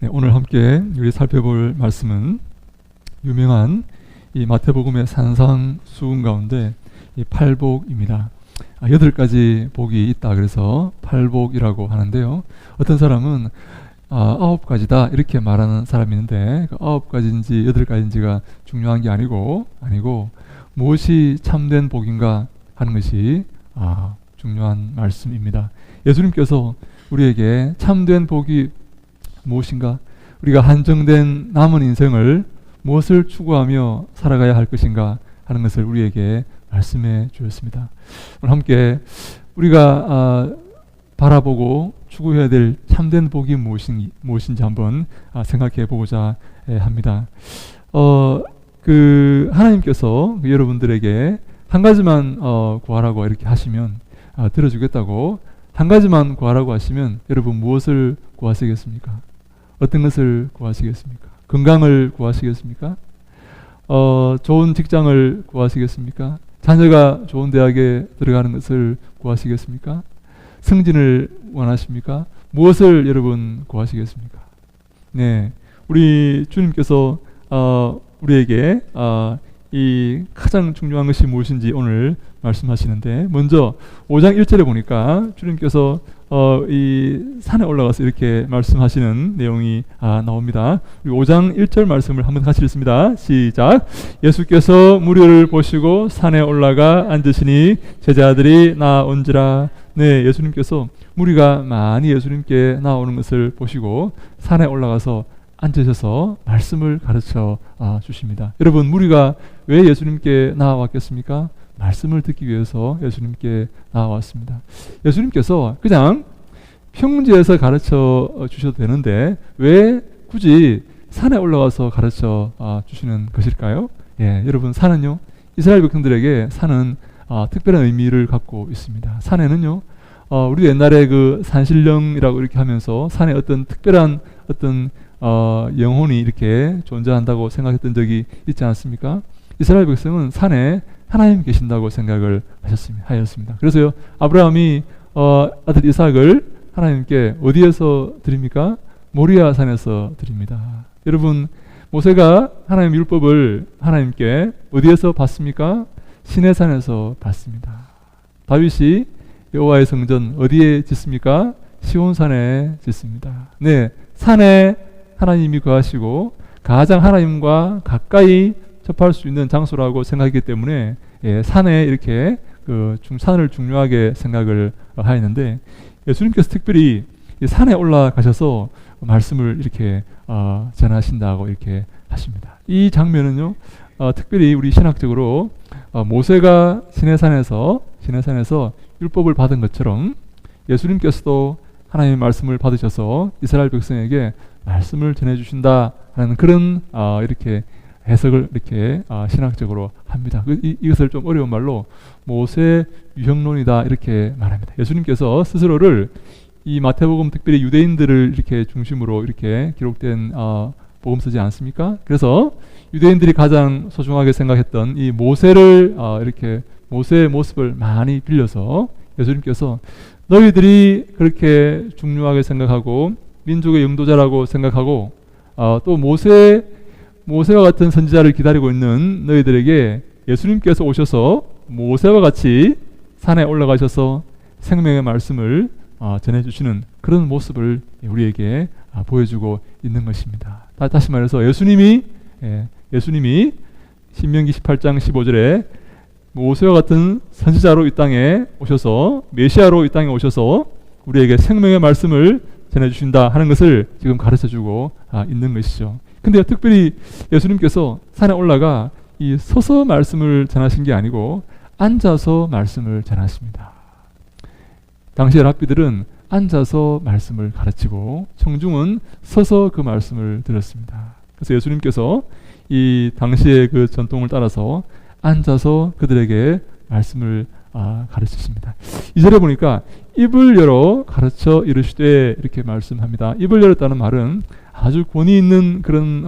네, 오늘 함께 우리 살펴볼 말씀은 유명한 이 마태복음의 산상수훈 가운데 이 팔복입니다. 8가지 복이 있다 그래서 팔복이라고 하는데요. 어떤 사람은 9가지다 이렇게 말하는 사람이 있는데 그 9가지인지 8가지인지가 중요한 게 아니고 무엇이 참된 복인가 하는 것이 중요한 말씀입니다. 예수님께서 우리에게 참된 복이 무엇인가, 우리가 한정된 남은 인생을 무엇을 추구하며 살아가야 할 것인가 하는 것을 우리에게 말씀해 주셨습니다. 오늘 함께 우리가 바라보고 추구해야 될 참된 복이 무엇인지 한번 생각해 보고자 합니다. 하나님께서 여러분들에게 한 가지만 구하라고 이렇게 하시면 들어주겠다고, 한 가지만 구하라고 하시면 여러분 무엇을 구하시겠습니까? 어떤 것을 구하시겠습니까? 건강을 구하시겠습니까? 좋은 직장을 구하시겠습니까? 자녀가 좋은 대학에 들어가는 것을 구하시겠습니까? 승진을 원하십니까? 무엇을 여러분 구하시겠습니까? 네, 우리 주님께서 우리에게 이 가장 중요한 것이 무엇인지 오늘 말씀하시는데, 먼저 5장 1절에 보니까 주님께서 이 산에 올라가서 이렇게 말씀하시는 내용이 나옵니다. 우리 5장 1절 말씀을 한번 같이 읽습니다. 시작. 예수께서 무리를 보시고 산에 올라가 앉으시니 제자들이 나온지라. 네, 예수님께서 무리가 많이 예수님께 나오는 것을 보시고 산에 올라가서 앉으셔서 말씀을 가르쳐 주십니다. 여러분, 무리가 왜 예수님께 나왔겠습니까? 말씀을 듣기 위해서 예수님께 나왔습니다. 예수님께서 그냥 평지에서 가르쳐 주셔도 되는데 왜 굳이 산에 올라가서 가르쳐 주시는 것일까요? 예, 여러분, 산은요, 이스라엘 백성들에게 산은 특별한 의미를 갖고 있습니다. 산에는요, 우리 옛날에 그 산신령이라고 이렇게 하면서 산에 어떤 특별한 어떤 영혼이 이렇게 존재한다고 생각했던 적이 있지 않습니까? 이스라엘 백성은 산에 하나님 계신다고 생각을 하였습니다. 그래서요, 아브라함이 아들 이삭을 하나님께 어디에서 드립니까? 모리아 산에서 드립니다. 여러분, 모세가 하나님 율법을 하나님께 어디에서 받습니까? 시내산에서 받습니다. 다윗이 여호와의 성전 어디에 짓습니까? 시온산에 짓습니다. 네, 산에 하나님이 거하시고 가장 하나님과 가까이 접할 수 있는 장소라고 생각했기 때문에 산에 이렇게 산을 중요하게 생각을 하였는데, 예수님께서 특별히 산에 올라가셔서 말씀을 이렇게 전하신다고 이렇게 하십니다. 이 장면은요, 특별히 우리 신학적으로 모세가 시내산에서 율법을 받은 것처럼 예수님께서도 하나님의 말씀을 받으셔서 이스라엘 백성에게 말씀을 전해주신다라는 그런 이렇게 해석을 이렇게 신학적으로 합니다. 이것을 좀 어려운 말로 모세 유형론이다 이렇게 말합니다. 예수님께서 스스로를 이 마태복음 특별히 유대인들을 이렇게 중심으로 이렇게 기록된 복음서지 않습니까? 그래서 유대인들이 가장 소중하게 생각했던 이 모세를 이렇게 모세의 모습을 많이 빌려서 예수님께서 너희들이 그렇게 중요하게 생각하고 민족의 영도자라고 생각하고 또 모세와 같은 선지자를 기다리고 있는 너희들에게 예수님께서 오셔서 모세와 같이 산에 올라가셔서 생명의 말씀을 전해주시는 그런 모습을 우리에게 보여주고 있는 것입니다. 다시 말해서 예수님이 신명기 18장 15절에 모세와 같은 선지자로 이 땅에 오셔서 메시아로 이 땅에 오셔서 우리에게 생명의 말씀을 전해주신다 하는 것을 지금 가르쳐주고 있는 것이죠. 근데 특별히 예수님께서 산에 올라가 이 서서 말씀을 전하신 게 아니고 앉아서 말씀을 전하십니다. 당시의 랍비들은 앉아서 말씀을 가르치고 청중은 서서 그 말씀을 들었습니다. 그래서 예수님께서 이 당시의 그 전통을 따라서 앉아서 그들에게 말씀을 가르치십니다. 2절에 보니까 입을 열어 가르쳐 이르시되 이렇게 말씀합니다. 입을 열었다는 말은 아주 권위 있는 그런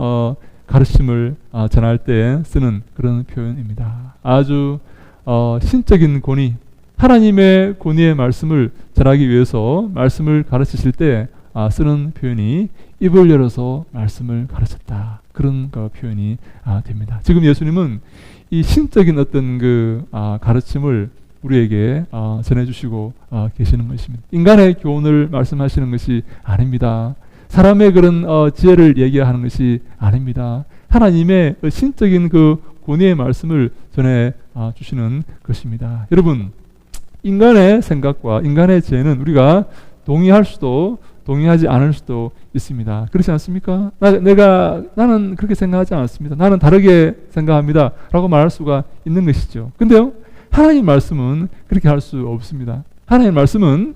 가르침을 전할 때 쓰는 그런 표현입니다. 아주 신적인 권위, 하나님의 권위의 말씀을 전하기 위해서 말씀을 가르치실 때 쓰는 표현이 입을 열어서 말씀을 가르쳤다. 그런 표현이 됩니다. 지금 예수님은 이 신적인 어떤 가르침을 우리에게 전해주시고 계시는 것입니다. 인간의 교훈을 말씀하시는 것이 아닙니다. 사람의 그런 지혜를 얘기하는 것이 아닙니다. 하나님의 신적인 그 권위의 말씀을 전해 주시는 것입니다. 여러분, 인간의 생각과 인간의 지혜는 우리가 동의할 수도 동의하지 않을 수도 있습니다. 그렇지 않습니까? 나는 그렇게 생각하지 않습니다. 나는 다르게 생각합니다. 라고 말할 수가 있는 것이죠. 근데요, 하나님 말씀은 그렇게 할 수 없습니다. 하나님 말씀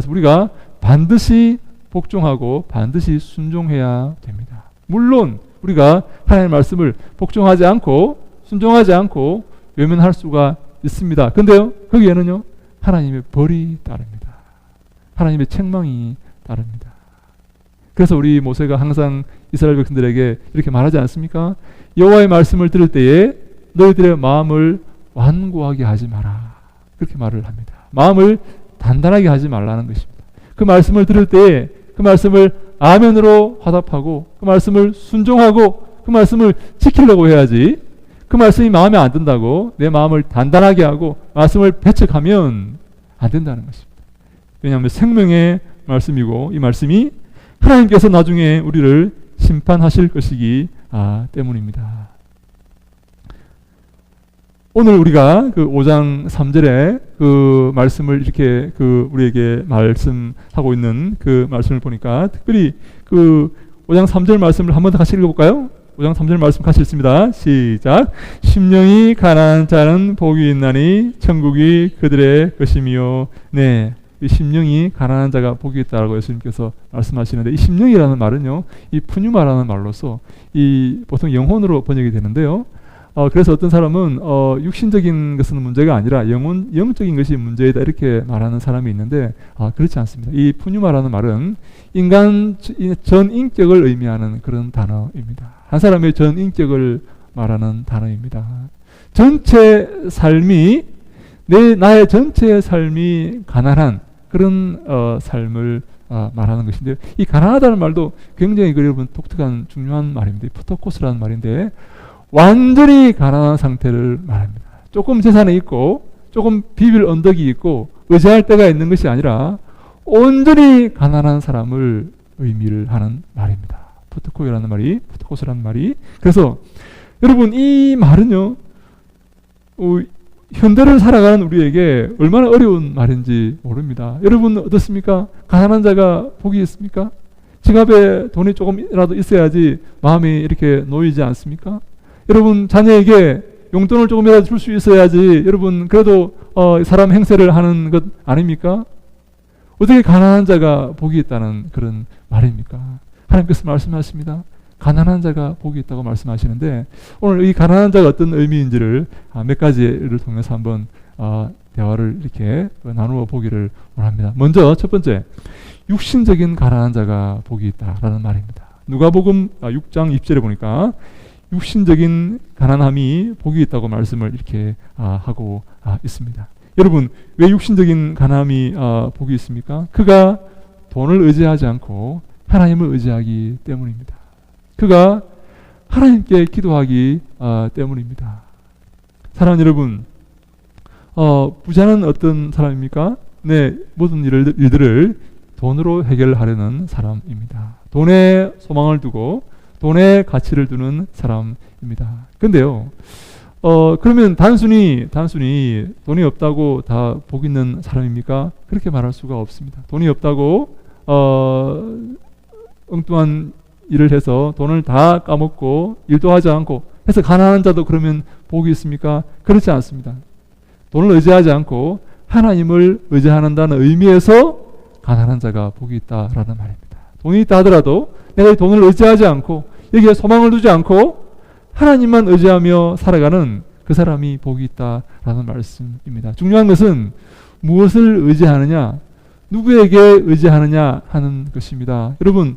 우리가 반드시 복종하고 반드시 순종해야 됩니다. 물론 우리가 하나님 말씀을 복종하지 않고 순종하지 않고 외면할 수가 있습니다. 근데요, 거기에는요, 하나님의 벌이 따릅니다. 하나님의 책망이 따릅니다. 그래서 우리 모세가 항상 이스라엘 백성들에게 이렇게 말하지 않습니까? 여호와의 말씀을 들을 때에 너희들의 마음을 완고하게 하지 마라. 그렇게 말을 합니다. 마음을 단단하게 하지 말라는 것입니다. 그 말씀을 들을 때에 그 말씀을 아멘으로 화답하고 그 말씀을 순종하고 그 말씀을 지키려고 해야지, 그 말씀이 마음에 안 든다고 내 마음을 단단하게 하고 말씀을 배척하면 안 된다는 것입니다. 왜냐하면 생명의 말씀이고 이 말씀이 하나님께서 나중에 우리를 심판하실 것이기 때문입니다. 오늘 우리가 그 5장 3절에 그 말씀을 이렇게 우리에게 말씀하고 있는 그 말씀을 보니까 특별히 그 5장 3절 말씀을 한 번 더 같이 읽어볼까요? 5장 3절 말씀 같이 읽습니다. 시작. 심령이 가난한 자는 복이 있나니 천국이 그들의 것이며. 네, 이 심령이 가난한 자가 복이 있다라고 예수님께서 말씀하시는데, 이 심령이라는 말은요, 이 푸뉴마라는 말로서 이 보통 영혼으로 번역이 되는데요. 그래서 어떤 사람은 육신적인 것은 문제가 아니라 영적인 것이 문제이다 이렇게 말하는 사람이 있는데 그렇지 않습니다. 이 푸뉴마라는 말은 인간 전 인격을 의미하는 그런 단어입니다. 한 사람의 전 인격을 말하는 단어입니다. 전체 삶이 나의 전체 삶이 가난한 그런 삶을 말하는 것인데요. 이 가난하다는 말도 굉장히 여러분 독특한 중요한 말입니다. 푸토코스라는 말인데 완전히 가난한 상태를 말합니다. 조금 재산이 있고 조금 비빌 언덕이 있고 의지할 데가 있는 것이 아니라 온전히 가난한 사람을 의미를 하는 말입니다. 푸토코스라는 말이. 그래서 여러분, 이 말은요, 현대를 살아가는 우리에게 얼마나 어려운 말인지 모릅니다. 여러분 어떻습니까? 가난한 자가 복이 있습니까? 지갑에 돈이 조금이라도 있어야지 마음이 이렇게 놓이지 않습니까? 여러분 자녀에게 용돈을 조금이라도 줄 수 있어야지 여러분 그래도 사람 행세를 하는 것 아닙니까? 어떻게 가난한 자가 복이 있다는 그런 말입니까? 하나님께서 말씀하십니다. 가난한 자가 복이 있다고 말씀하시는데, 오늘 이 가난한 자가 어떤 의미인지를 몇 가지를 통해서 한번 대화를 이렇게 나누어 보기를 원합니다. 먼저 첫 번째, 육신적인 가난한 자가 복이 있다라는 말입니다. 누가복음 6장 20절에 보니까 육신적인 가난함이 복이 있다고 말씀을 이렇게 하고 있습니다. 여러분, 왜 육신적인 가난함이 복이 있습니까? 그가 돈을 의지하지 않고 하나님을 의지하기 때문입니다. 그가 하나님께 기도하기 때문입니다. 사랑하는 여러분, 부자는 어떤 사람입니까? 네, 모든 일들을 돈으로 해결하려는 사람입니다. 돈에 소망을 두고 돈에 가치를 두는 사람입니다. 근데요, 그러면 단순히 돈이 없다고 다 복 있는 사람입니까? 그렇게 말할 수가 없습니다. 돈이 없다고 엉뚱한 일을 해서 돈을 다 까먹고 일도 하지 않고 해서 가난한 자도 그러면 복이 있습니까? 그렇지 않습니다. 돈을 의지하지 않고 하나님을 의지한다는 의미에서 가난한 자가 복이 있다라는 말입니다. 돈이 있다 하더라도 내가 이 돈을 의지하지 않고 여기에 소망을 두지 않고 하나님만 의지하며 살아가는 그 사람이 복이 있다라는 말씀입니다. 중요한 것은 무엇을 의지하느냐, 누구에게 의지하느냐 하는 것입니다. 여러분,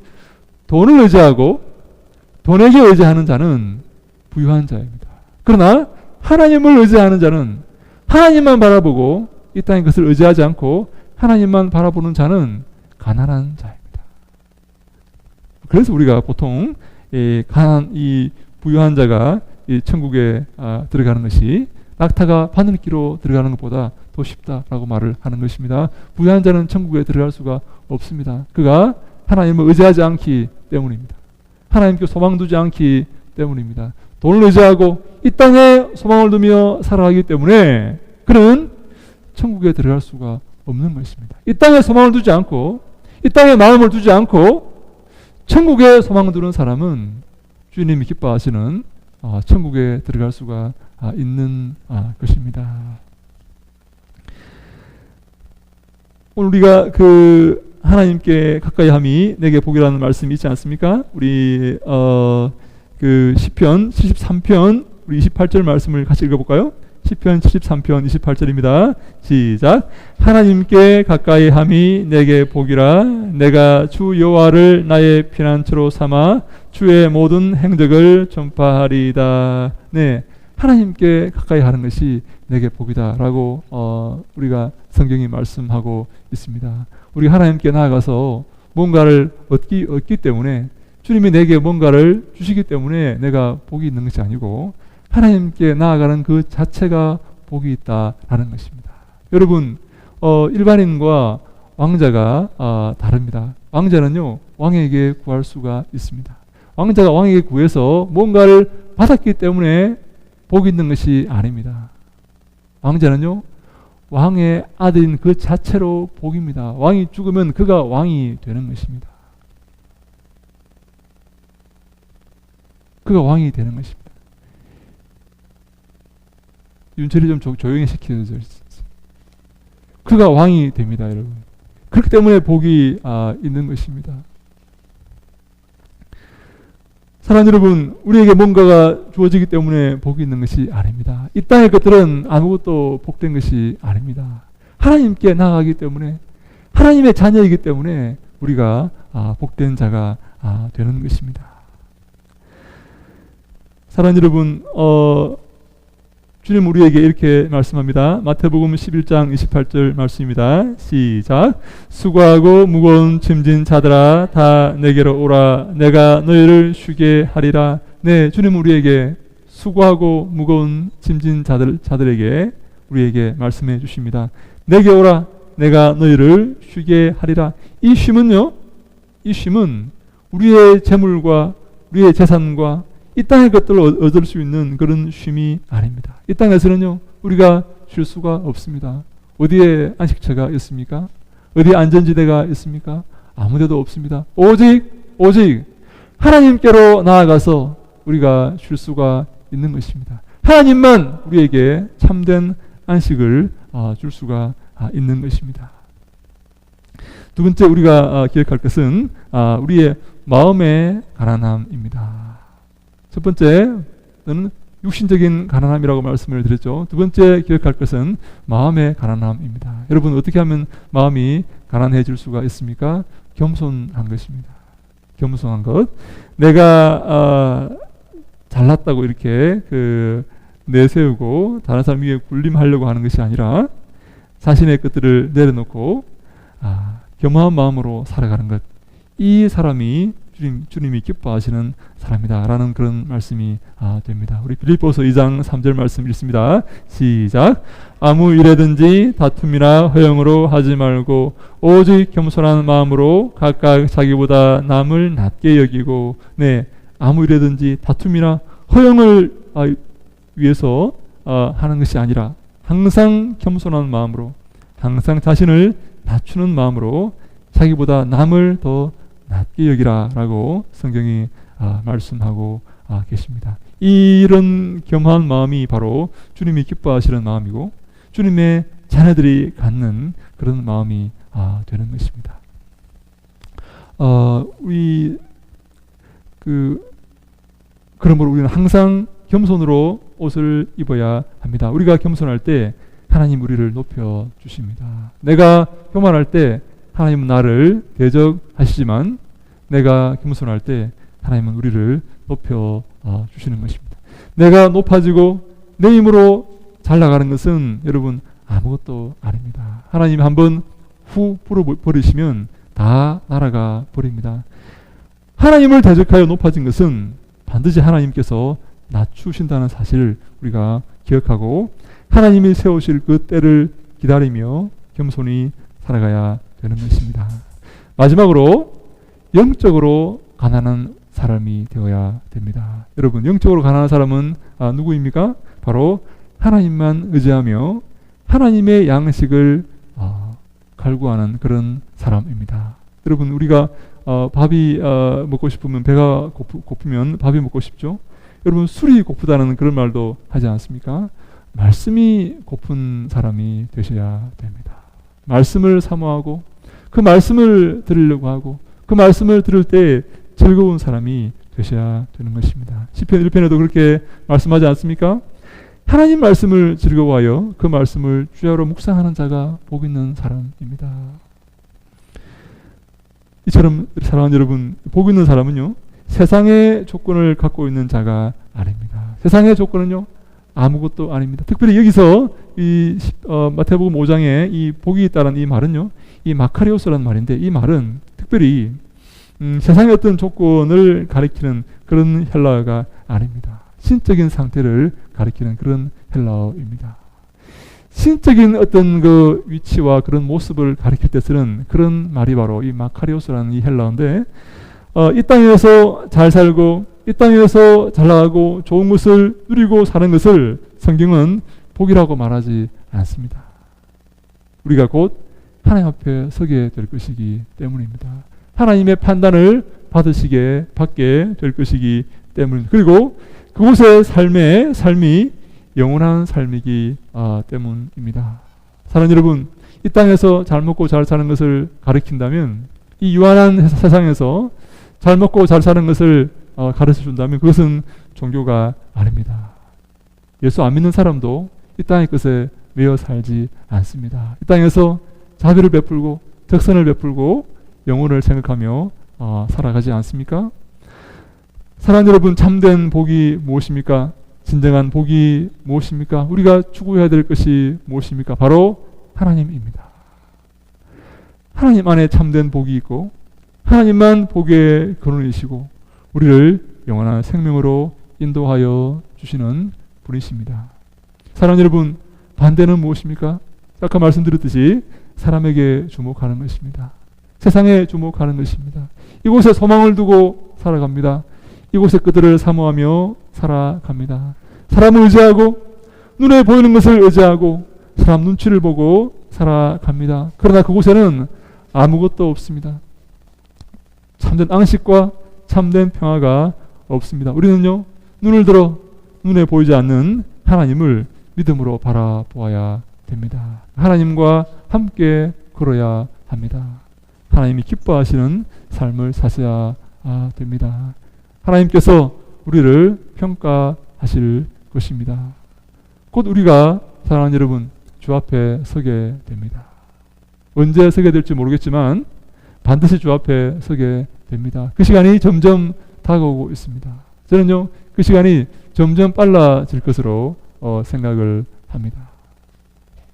돈을 의지하고 돈에게 의지하는 자는 부유한 자입니다. 그러나 하나님을 의지하는 자는 하나님만 바라보고 이 땅의 것을 의지하지 않고 하나님만 바라보는 자는 가난한 자입니다. 그래서 우리가 보통 이 부유한 자가 이 천국에 들어가는 것이 낙타가 바늘기로 들어가는 것보다 더 쉽다라고 말을 하는 것입니다. 부유한 자는 천국에 들어갈 수가 없습니다. 그가 하나님을 의지하지 않기 때문입니다. 하나님께 소망 두지 않기 때문입니다. 돈을 의지하고 이 땅에 소망을 두며 살아가기 때문에 그는 천국에 들어갈 수가 없는 것입니다. 이 땅에 소망을 두지 않고 이 땅에 마음을 두지 않고 천국에 소망을 두는 사람은 주님이 기뻐하시는 천국에 들어갈 수가 있는 것입니다. 오늘 우리가 그 하나님께 가까이 함이 내게 복이라는 말씀이 있지 않습니까? 우리 그 시편 73편 우리 28절 말씀을 같이 읽어볼까요? 시편 73편 28절입니다. 시작. 하나님께 가까이 함이 내게 복이라. 내가 주 여호와를 나의 피난처로 삼아 주의 모든 행적을 전파하리이다. 네, 하나님께 가까이 하는 것이 내게 복이다라고 우리가 성경이 말씀하고 있습니다. 우리 하나님께 나아가서 뭔가를 얻기 때문에 주님이 내게 뭔가를 주시기 때문에 내가 복이 있는 것이 아니고 하나님께 나아가는 그 자체가 복이 있다라는 것입니다. 여러분, 일반인과 왕자가 다릅니다. 왕자는요, 왕에게 구할 수가 있습니다. 왕자가 왕에게 구해서 뭔가를 받았기 때문에 복이 있는 것이 아닙니다. 왕자는요, 왕의 아들인 그 자체로 복입니다. 왕이 죽으면 그가 왕이 되는 것입니다. 그가 왕이 되는 것입니다. 윤철이 좀 조용히 시켜주세요. 그가 왕이 됩니다, 여러분. 그렇기 때문에 복이 있는 것입니다. 사랑하는 여러분, 우리에게 뭔가가 주어지기 때문에 복이 있는 것이 아닙니다. 이 땅의 것들은 아무것도 복된 것이 아닙니다. 하나님께 나아가기 때문에, 하나님의 자녀이기 때문에 우리가 복된 자가 되는 것입니다. 사랑하는 여러분, 주님 우리에게 이렇게 말씀합니다. 마태복음 11장 28절 말씀입니다. 시작. 수고하고 무거운 짐진 자들아 다 내게로 오라. 내가 너희를 쉬게 하리라. 네, 주님 우리에게 수고하고 무거운 짐진 자들에게 우리에게 말씀해 주십니다. 내게 오라. 내가 너희를 쉬게 하리라. 이 쉼은요, 이 쉼은 우리의 재물과 우리의 재산과 이 땅의 것들을 얻을 수 있는 그런 쉼이 아닙니다. 이 땅에서는요, 우리가 쉴 수가 없습니다. 어디에 안식처가 있습니까? 어디에 안전지대가 있습니까? 아무데도 없습니다. 오직 하나님께로 나아가서 우리가 쉴 수가 있는 것입니다. 하나님만 우리에게 참된 안식을 줄 수가 있는 것입니다. 두 번째 우리가 기억할 것은 우리의 마음의 가난함입니다. 첫 번째는 육신적인 가난함이라고 말씀을 드렸죠. 두 번째 기억할 것은 마음의 가난함입니다. 여러분, 어떻게 하면 마음이 가난해질 수가 있습니까? 겸손한 것입니다. 겸손한 것. 내가 잘났다고 이렇게 내세우고 다른 사람 위에 군림하려고 하는 것이 아니라 자신의 것들을 내려놓고 겸허한 마음으로 살아가는 것. 이 사람이 주님이 기뻐하시는 사람이다라는 그런 말씀이 됩니다. 우리 빌립보서 2장 3절 말씀 읽습니다. 시작. 아무 일에든지 다툼이나 허영으로 하지 말고 오직 겸손한 마음으로 각각 자기보다 남을 낮게 여기고, 네, 아무 일에든지 다툼이나 허영을 위해서 하는 것이 아니라 항상 겸손한 마음으로, 항상 자신을 낮추는 마음으로 자기보다 남을 더 낮게 여기라라고 성경이 말씀하고 계십니다. 이런 겸허한 마음이 바로 주님이 기뻐하시는 마음이고 주님의 자녀들이 갖는 그런 마음이 되는 것입니다. 그러므로 우리는 항상 겸손으로 옷을 입어야 합니다. 우리가 겸손할 때 하나님 우리를 높여 주십니다. 내가 교만할 때 하나님은 나를 대적하시지만 내가 겸손할 때 하나님은 우리를 높여 주시는 것입니다. 내가 높아지고 내 힘으로 잘 나가는 것은 여러분 아무것도 아닙니다. 하나님이 한번 후 불어버리시면 다 날아가 버립니다. 하나님을 대적하여 높아진 것은 반드시 하나님께서 낮추신다는 사실을 우리가 기억하고 하나님이 세우실 그 때를 기다리며 겸손히 살아가야 되는 것입니다. 마지막으로 영적으로 가난한 사람이 되어야 됩니다. 여러분, 영적으로 가난한 사람은 누구입니까? 바로 하나님만 의지하며 하나님의 양식을 갈구하는 그런 사람입니다. 여러분, 우리가 밥이 먹고 싶으면, 배가 고프면 밥이 먹고 싶죠. 여러분, 술이 고프다는 그런 말도 하지 않습니까? 말씀이 고픈 사람이 되셔야 됩니다. 말씀을 사모하고 그 말씀을 들으려고 하고 그 말씀을 들을 때 즐거운 사람이 되셔야 되는 것입니다. 시편 1편에도 그렇게 말씀하지 않습니까? 하나님 말씀을 즐거워하여 그 말씀을 주야로 묵상하는 자가 복 있는 사람입니다. 이처럼 사랑하는 여러분, 복 있는 사람은요, 세상의 조건을 갖고 있는 자가 아닙니다. 세상의 조건은요, 아무것도 아닙니다. 특별히 여기서 이 마태복음 5장에 이 복이 있다는 이 말은요, 이 마카리오스라는 말인데, 이 말은 특별히 세상의 어떤 조건을 가리키는 그런 헬라어가 아닙니다. 신적인 상태를 가리키는 그런 헬라어입니다. 신적인 어떤 그 위치와 그런 모습을 가리킬 때 쓰는 그런 말이 바로 이 마카리오스라는 이 헬라어인데, 이 땅에서 잘 살고 이 땅에서 잘 나가고 좋은 것을 누리고 사는 것을 성경은 복이라고 말하지 않습니다. 우리가 곧 하나님 앞에 서게 될 것이기 때문입니다. 하나님의 판단을 받게 될 것이기 때문입니다. 그리고 그곳의 삶이 영원한 삶이기 때문입니다. 사랑하는 여러분, 이 땅에서 잘 먹고 잘 사는 것을 가르친다면, 이 유한한 세상에서 잘 먹고 잘 사는 것을 가르쳐 준다면 그것은 종교가 아닙니다. 예수 안 믿는 사람도 이 땅의 것에 매여 살지 않습니다. 이 땅에서 자비를 베풀고 덕선을 베풀고 영혼을 생각하며 살아가지 않습니까? 사랑하는 여러분, 참된 복이 무엇입니까? 진정한 복이 무엇입니까? 우리가 추구해야 될 것이 무엇입니까? 바로 하나님입니다. 하나님 안에 참된 복이 있고 하나님만 복의 근원이시고 우리를 영원한 생명으로 인도하여 주시는 분이십니다. 사랑하는 여러분, 반대는 무엇입니까? 아까 말씀드렸듯이 사람에게 주목하는 것입니다. 세상에 주목하는 것입니다. 이곳에 소망을 두고 살아갑니다. 이곳에 그들을 사모하며 살아갑니다. 사람을 의지하고 눈에 보이는 것을 의지하고 사람 눈치를 보고 살아갑니다. 그러나 그곳에는 아무것도 없습니다. 참된 안식과 참된 평화가 없습니다. 우리는요, 눈을 들어 눈에 보이지 않는 하나님을 믿음으로 바라보아야 됩니다. 하나님과 함께 걸어야 합니다. 하나님이 기뻐하시는 삶을 사셔야 됩니다. 하나님께서 우리를 평가하실 것입니다. 곧 우리가, 사랑하는 여러분, 주 앞에 서게 됩니다. 언제 서게 될지 모르겠지만 반드시 주 앞에 서게 됩니다. 그 시간이 점점 다가오고 있습니다. 저는요, 그 시간이 점점 빨라질 것으로 생각을 합니다.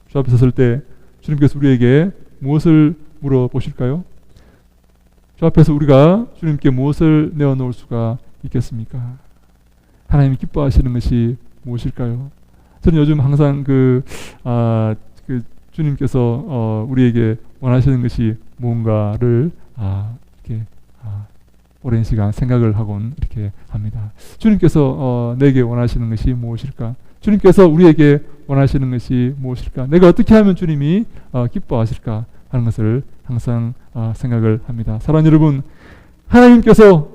주 앞에 섰을 때 주님께서 우리에게 무엇을 물어보실까요? 주 앞에서 우리가 주님께 무엇을 내어놓을 수가 있겠습니까? 하나님이 기뻐하시는 것이 무엇일까요? 저는 요즘 항상 주님께서 우리에게 원하시는 것이 무언가를 이렇게 오랜 시간 생각을 하곤 이렇게 합니다. 주님께서 내게 원하시는 것이 무엇일까? 주님께서 우리에게 원하시는 것이 무엇일까? 내가 어떻게 하면 주님이 기뻐하실까 하는 것을 항상 생각을 합니다. 사랑하는 여러분, 하나님께서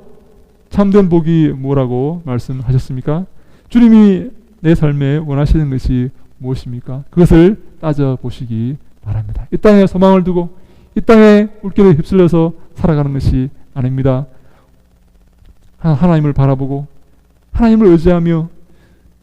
참된 복이 뭐라고 말씀하셨습니까? 주님이 내 삶에 원하시는 것이 무엇입니까? 그것을 따져보시기 바랍니다. 이 땅에 소망을 두고 이 땅에 물길에 휩쓸려서 살아가는 것이 아닙니다. 하나님을 바라보고 하나님을 의지하며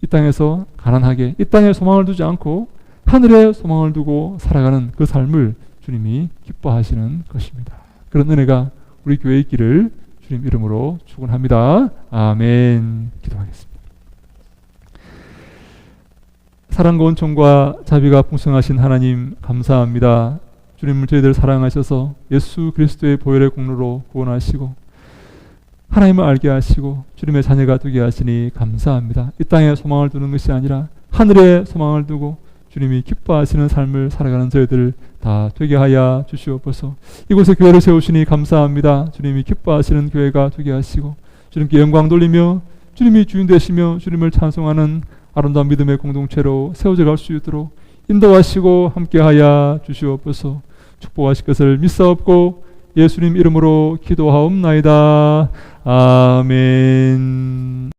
이 땅에서 가난하게 이 땅에 소망을 두지 않고 하늘에 소망을 두고 살아가는 그 삶을 주님이 기뻐하시는 것입니다. 그런 은혜가 우리 교회에 있기를 주님 이름으로 축원합니다. 아멘. 기도하겠습니다. 사랑과 온천과 자비가 풍성하신 하나님 감사합니다. 주님을 저희들 사랑하셔서 예수 그리스도의 보혈의 공로로 구원하시고 하나님을 알게 하시고 주님의 자녀가 되게 하시니 감사합니다. 이 땅에 소망을 두는 것이 아니라 하늘에 소망을 두고 주님이 기뻐하시는 삶을 살아가는 저희들 다 되게 하여 주시옵소서. 이곳에 교회를 세우시니 감사합니다. 주님이 기뻐하시는 교회가 되게 하시고 주님께 영광 돌리며 주님이 주인 되시며 주님을 찬송하는 아름다운 믿음의 공동체로 세워져 갈 수 있도록 인도하시고 함께하여 주시옵소서. 축복하실 것을 믿사옵고 예수님 이름으로 기도하옵나이다. 아멘.